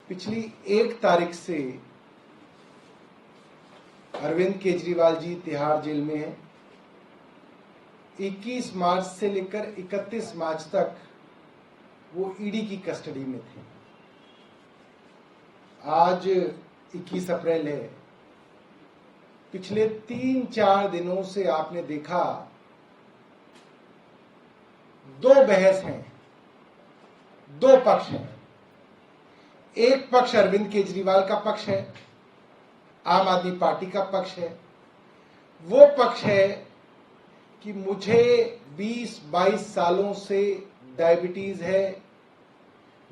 पिछली 1 तारीख से अरविंद केजरीवाल जी तिहाड़ जेल में हैं। 21 मार्च से लेकर 31 मार्च तक वो ईडी की कस्टडी में थे। आज 21 अप्रैल है। पिछले 3-4 दिनों से आपने देखा 2 बहस हैं, 2 पक्ष हैं। एक पक्ष अरविंद केजरीवाल का पक्ष है, आम आदमी पार्टी का पक्ष है। वो पक्ष है कि मुझे 20-22 सालों से डायबिटीज है,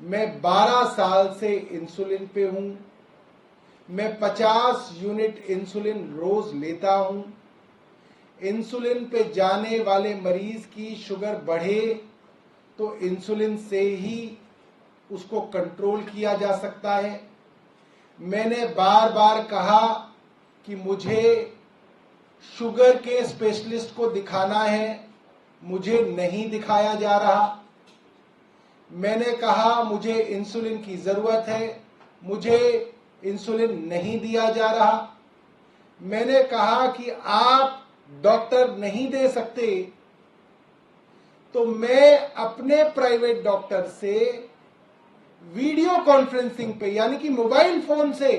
मैं 12 साल से इंसुलिन पे हूं, मैं 50 यूनिट इंसुलिन रोज लेता हूं। इंसुलिन पे जाने वाले मरीज की शुगर बढ़े तो इंसुलिन से ही उसको कंट्रोल किया जा सकता है। मैंने बार बार कहा कि मुझे शुगर के स्पेशलिस्ट को दिखाना है, मुझे नहीं दिखाया जा रहा। मैंने कहा मुझे इंसुलिन की जरूरत है, मुझे इंसुलिन नहीं दिया जा रहा। मैंने कहा कि आप डॉक्टर नहीं दे सकते तो मैं अपने प्राइवेट डॉक्टर से वीडियो कॉन्फ्रेंसिंग पे यानी कि मोबाइल फोन से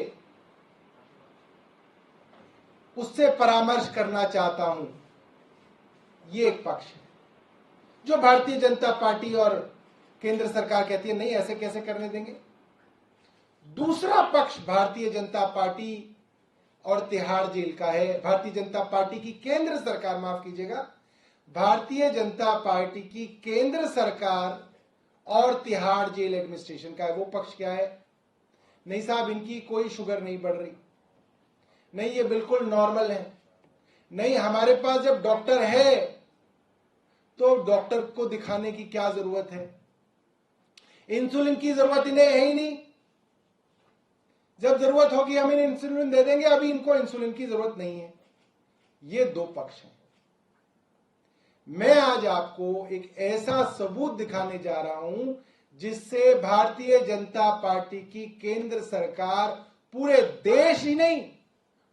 उससे परामर्श करना चाहता हूं। ये एक पक्ष है जो भारतीय जनता पार्टी और केंद्र सरकार कहती है नहीं, ऐसे कैसे करने देंगे। दूसरा पक्ष भारतीय जनता पार्टी और तिहाड़ जेल का है। भारतीय जनता पार्टी की केंद्र सरकार, माफ कीजिएगा, भारतीय जनता पार्टी की केंद्र सरकार और तिहाड़ जेल एडमिनिस्ट्रेशन का है। वो पक्ष क्या है? नहीं साहब, इनकी कोई शुगर नहीं बढ़ रही, नहीं ये बिल्कुल नॉर्मल है, नहीं हमारे पास जब डॉक्टर है तो डॉक्टर को दिखाने की क्या जरूरत है, इंसुलिन की जरूरत इन्हें है ही नहीं, जब जरूरत होगी हम इन्हें इंसुलिन दे देंगे, अभी इनको इंसुलिन की जरूरत नहीं है। ये 2 पक्ष हैं। मैं आज आपको एक ऐसा सबूत दिखाने जा रहा हूं जिससे भारतीय जनता पार्टी की केंद्र सरकार पूरे देश ही नहीं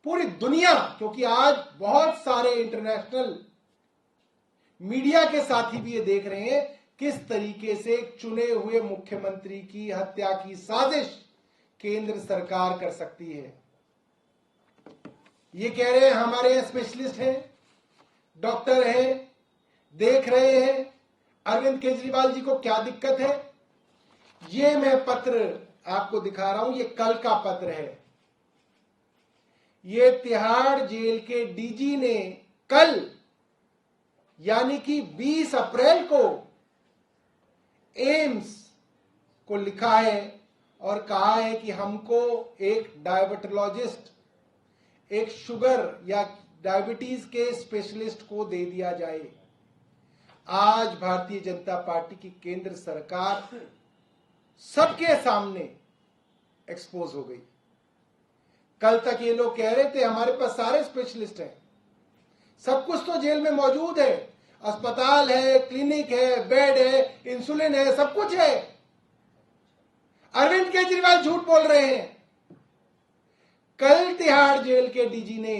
पूरी दुनिया, क्योंकि आज बहुत सारे इंटरनेशनल मीडिया के साथी भी ये देख रहे हैं किस तरीके से चुने हुए मुख्यमंत्री की हत्या की साजिश केंद्र सरकार कर सकती है। ये कह रहे हैं हमारे यहां स्पेशलिस्ट हैं, डॉक्टर हैं, देख रहे हैं अरविंद केजरीवाल जी को क्या दिक्कत है। ये मैं पत्र आपको दिखा रहा हूं, ये कल का पत्र है। ये तिहाड़ जेल के डीजी ने कल यानी कि 20 अप्रैल को एम्स को लिखा है और कहा है कि हमको एक डायबिटोलॉजिस्ट, एक शुगर या डायबिटीज के स्पेशलिस्ट को दे दिया जाए। आज भारतीय जनता पार्टी की केंद्र सरकार सबके सामने एक्सपोज हो गई। कल तक ये लोग कह रहे थे हमारे पास सारे स्पेशलिस्ट हैं, सब कुछ तो जेल में मौजूद है, अस्पताल है, क्लिनिक है, बेड है, इंसुलिन है, सब कुछ है। अरविंद केजरीवाल झूठ बोल रहे हैं। कल तिहाड़ जेल के डीजी ने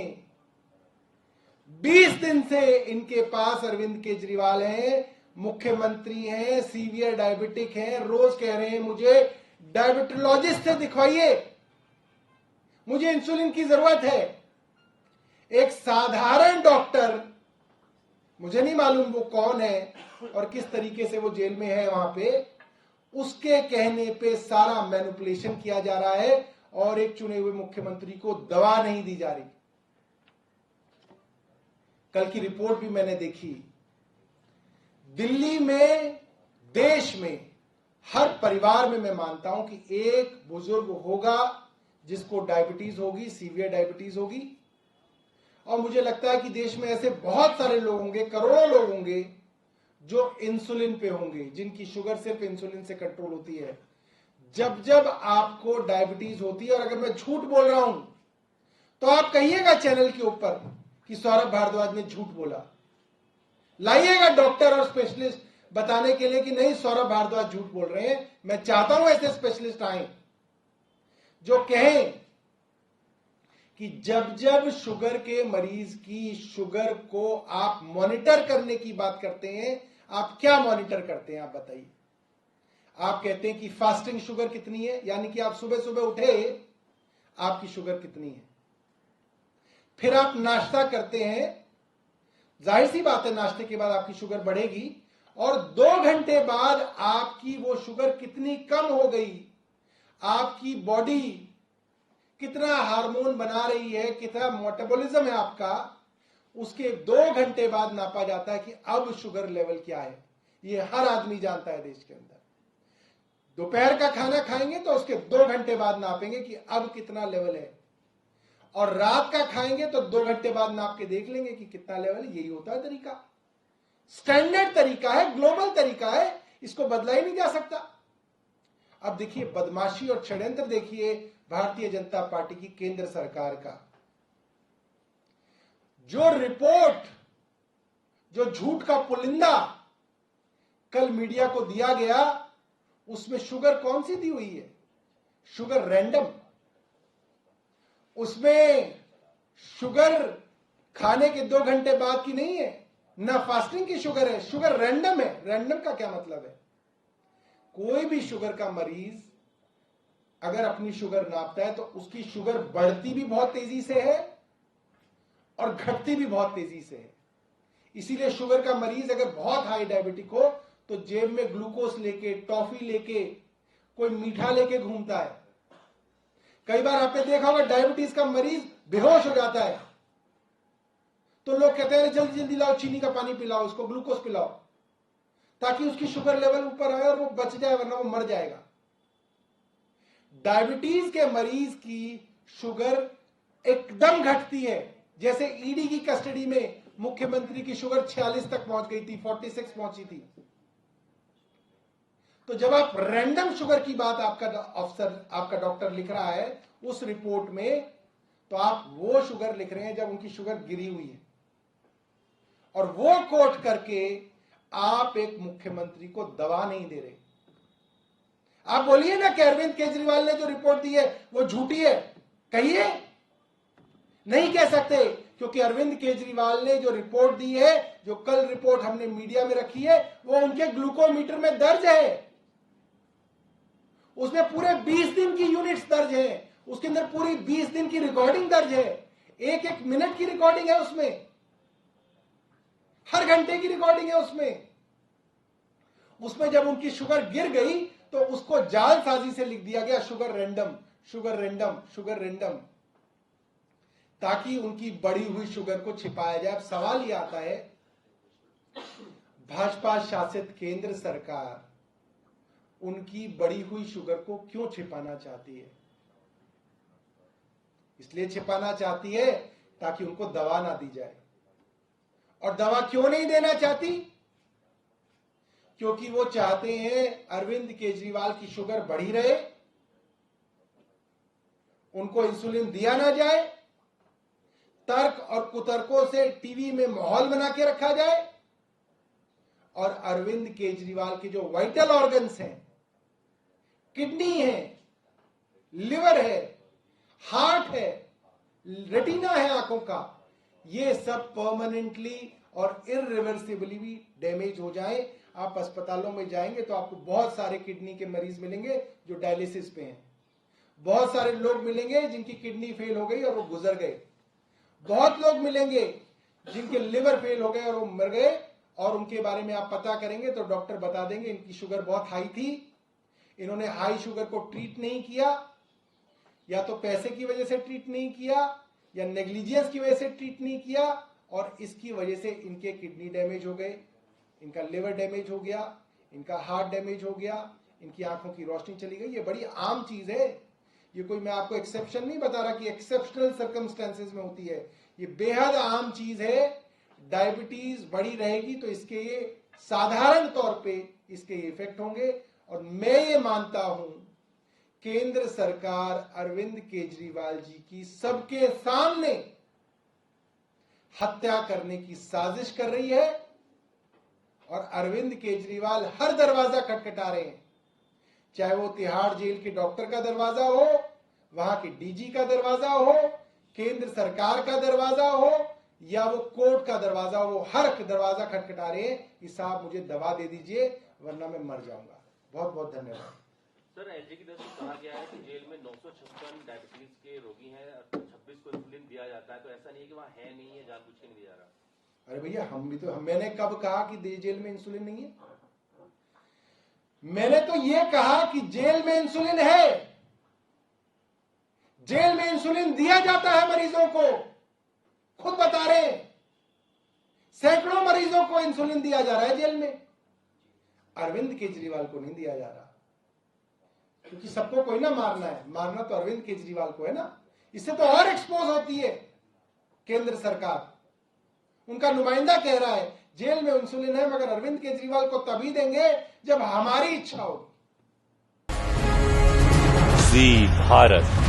20 दिन से इनके पास अरविंद केजरीवाल हैं, मुख्यमंत्री हैं, सीवियर डायबिटिक हैं, रोज कह रहे हैं मुझे डायबिटोलॉजिस्ट से दिखवाइए, मुझे इंसुलिन की जरूरत है। एक साधारण डॉक्टर, मुझे नहीं मालूम वो कौन है और किस तरीके से वो जेल में है वहां पे, उसके कहने पे सारा मैनिपुलेशन किया जा रहा है और एक चुने हुए मुख्यमंत्री को दवा नहीं दी जा रही। कल की रिपोर्ट भी मैंने देखी। दिल्ली में, देश में हर परिवार में मैं मानता हूं कि एक बुजुर्ग होगा जिसको डायबिटीज होगी, सीवियर डायबिटीज होगी। और मुझे लगता है कि देश में ऐसे बहुत सारे लोग होंगे, करोड़ों लोग होंगे जो इंसुलिन पे होंगे, जिनकी शुगर सिर्फ इंसुलिन से कंट्रोल होती है। जब जब आपको डायबिटीज होती है, और अगर मैं झूठ बोल रहा हूं तो आप कहिएगा चैनल के ऊपर कि सौरभ भारद्वाज ने झूठ बोला, लाइएगा डॉक्टर और स्पेशलिस्ट बताने के लिए कि नहीं सौरभ भारद्वाज झूठ बोल रहे हैं। मैं चाहता हूं ऐसे स्पेशलिस्ट आए जो कहें कि जब जब शुगर के मरीज की शुगर को आप मॉनिटर करने की बात करते हैं, आप क्या मॉनिटर करते हैं? आप बताइए। आप कहते हैं कि फास्टिंग शुगर कितनी है, यानी कि आप सुबह सुबह उठे, आपकी शुगर कितनी है। फिर आप नाश्ता करते हैं, जाहिर सी बात है नाश्ते के बाद आपकी शुगर बढ़ेगी, और 2 घंटे बाद आपकी वो शुगर कितनी कम हो गई, आपकी बॉडी कितना हार्मोन बना रही है, कितना मेटाबॉलिज्म है आपका, उसके 2 घंटे बाद नापा जाता है कि अब शुगर लेवल क्या है। ये हर आदमी जानता है देश के अंदर। दोपहर का खाना खाएंगे तो उसके 2 घंटे बाद नापेंगे कि अब कितना लेवल है, और रात का खाएंगे तो 2 घंटे बाद नाप के देख लेंगे कि कितना लेवल है। यही होता है तरीका, स्टैंडर्ड तरीका है, ग्लोबल तरीका है, इसको बदला ही नहीं जा सकता। अब देखिए बदमाशी और षड्यंत्र देखिए भारतीय जनता पार्टी की केंद्र सरकार का। जो रिपोर्ट, जो झूठ का पुलिंदा कल मीडिया को दिया गया, उसमें शुगर कौन सी दी हुई है? Sugar random. उसमें शुगर खाने के 2 घंटे बाद की नहीं है, ना फास्टिंग की शुगर है, शुगर रैंडम है। रैंडम का क्या मतलब है? कोई भी शुगर का मरीज अगर अपनी शुगर नापता है तो उसकी शुगर बढ़ती भी बहुत तेजी से है और घटती भी बहुत तेजी से है। इसीलिए शुगर का मरीज अगर बहुत हाई डायबिटिक हो तो जेब में ग्लूकोज लेके, टॉफी लेके, कोई मीठा लेके घूमता है। कई बार आपने देखा होगा डायबिटीज का मरीज बेहोश हो जाता है तो लोग कहते हैं जल्दी जल्दी लाओ चीनी का पानी पिलाओ, उसको ग्लूकोज पिलाओ, ताकि उसकी शुगर लेवल ऊपर आए और वो बच जाए, वरना वो मर जाएगा। डायबिटीज के मरीज की शुगर एकदम घटती है। जैसे ईडी की कस्टडी में मुख्यमंत्री की शुगर 46 तक पहुंच गई थी, 46 पहुंची थी। तो जब आप रैंडम शुगर की बात आपका अफसर, आपका डॉक्टर लिख रहा है उस रिपोर्ट में, तो आप वो शुगर लिख रहे हैं जब उनकी शुगर गिरी हुई है, और वो कोट करके आप एक मुख्यमंत्री को दवा नहीं दे रहे। आप बोलिए ना कि अरविंद केजरीवाल ने जो रिपोर्ट दी है वो झूठी है, कहिए। नहीं कह सकते, क्योंकि अरविंद केजरीवाल ने जो रिपोर्ट दी है, जो कल रिपोर्ट हमने मीडिया में रखी है, वो उनके ग्लूकोमीटर में दर्ज है। उसमें पूरे 20 दिन की यूनिट्स दर्ज है, उसके अंदर पूरी 20 दिन की रिकॉर्डिंग दर्ज है, एक एक मिनट की रिकॉर्डिंग है उसमें, हर घंटे की रिकॉर्डिंग है उसमें जब उनकी शुगर गिर गई तो उसको जालसाजी से लिख दिया गया sugar random, sugar random, sugar random, ताकि उनकी बढ़ी हुई शुगर को छिपाया जाए। अब सवाल यह आता है, भाजपा शासित केंद्र सरकार उनकी बढ़ी हुई शुगर को क्यों छिपाना चाहती है? इसलिए छिपाना चाहती है ताकि उनको दवा ना दी जाए। और दवा क्यों नहीं देना चाहती? क्योंकि वो चाहते हैं अरविंद केजरीवाल की शुगर बढ़ी रहे, उनको इंसुलिन दिया ना जाए, तर्क और कुतर्कों से टीवी में माहौल बना के रखा जाए, और अरविंद केजरीवाल के जो वाइटल ऑर्गन्स हैं, किडनी है, लिवर है, हार्ट है, रेटिना है आंखों का, ये सब परमानेंटली और इररिवर्सिबली भी डैमेज हो जाए। आप अस्पतालों में जाएंगे तो आपको बहुत सारे किडनी के मरीज मिलेंगे जो डायलिसिस पे हैं, बहुत सारे लोग मिलेंगे जिनकी किडनी फेल हो गई और वो गुजर गए, बहुत लोग मिलेंगे जिनके लिवर फेल हो गए और वो मर गए, और उनके बारे में आप पता करेंगे तो डॉक्टर बता देंगे इनकी शुगर बहुत हाई थी, इन्होंने हाई शुगर को ट्रीट नहीं किया, या तो पैसे की वजह से ट्रीट नहीं किया, या नेग्लिजेंस की वजह से ट्रीट नहीं किया, और इसकी वजह से इनके किडनी डैमेज हो गए, इनका लिवर डैमेज हो गया, इनका हार्ट डैमेज हो गया, इनकी आंखों की रोशनी चली गई। ये बड़ी आम चीज है, ये कोई मैं आपको एक्सेप्शन नहीं बता रहा कि एक्सेप्शनल सर्कमस्टेंसेस में होती है, ये बेहद आम चीज है। डायबिटीज बढ़ी रहेगी तो इसके ये साधारण तौर पे इसके इफेक्ट होंगे, और मैं ये मानता हूं केंद्र सरकार अरविंद केजरीवाल जी की सबके सामने हत्या करने की साजिश कर रही है, और अरविंद केजरीवाल हर दरवाजा खटखटा रहे हैं, चाहे वो तिहाड़ जेल के डॉक्टर का दरवाजा हो, वहां की डीजी का दरवाजा हो, केंद्र सरकार का दरवाजा हो या वो कोर्ट का दरवाजा हो, वो हर दरवाजा खटखटा रहे हैं कि साहब मुझे दवा दे दीजिए वरना मैं मर जाऊंगा। बहुत बहुत धन्यवाद। सर, एलजी की तरफ से कहा गया है कि जेल में 956 डायबिटीज के रोगी हैं और 26 को इंसुलिन दिया जाता है, तो ऐसा नहीं है कि वहाँ है नहीं है, जानबूझ के नहीं दिया जा रहा। अरे भैया मैंने कब कहा कि जेल में इंसुलिन नहीं है? मैंने तो ये कहा कि जेल में इंसुलिन है, जेल में इंसुलिन दिया जाता है मरीजों को, खुद बता रहे हैं। सैकड़ों मरीजों को इंसुलिन दिया जा रहा है जेल में, अरविंद केजरीवाल को नहीं दिया जा रहा, क्योंकि सबको कोई ना मारना है, मारना तो अरविंद केजरीवाल को है ना। इससे तो और एक्सपोज होती है केंद्र सरकार। उनका नुमाइंदा कह रहा है जेल में इंसुलिन है, मगर अरविंद केजरीवाल को तभी देंगे जब हमारी इच्छा होगी। जी भारत।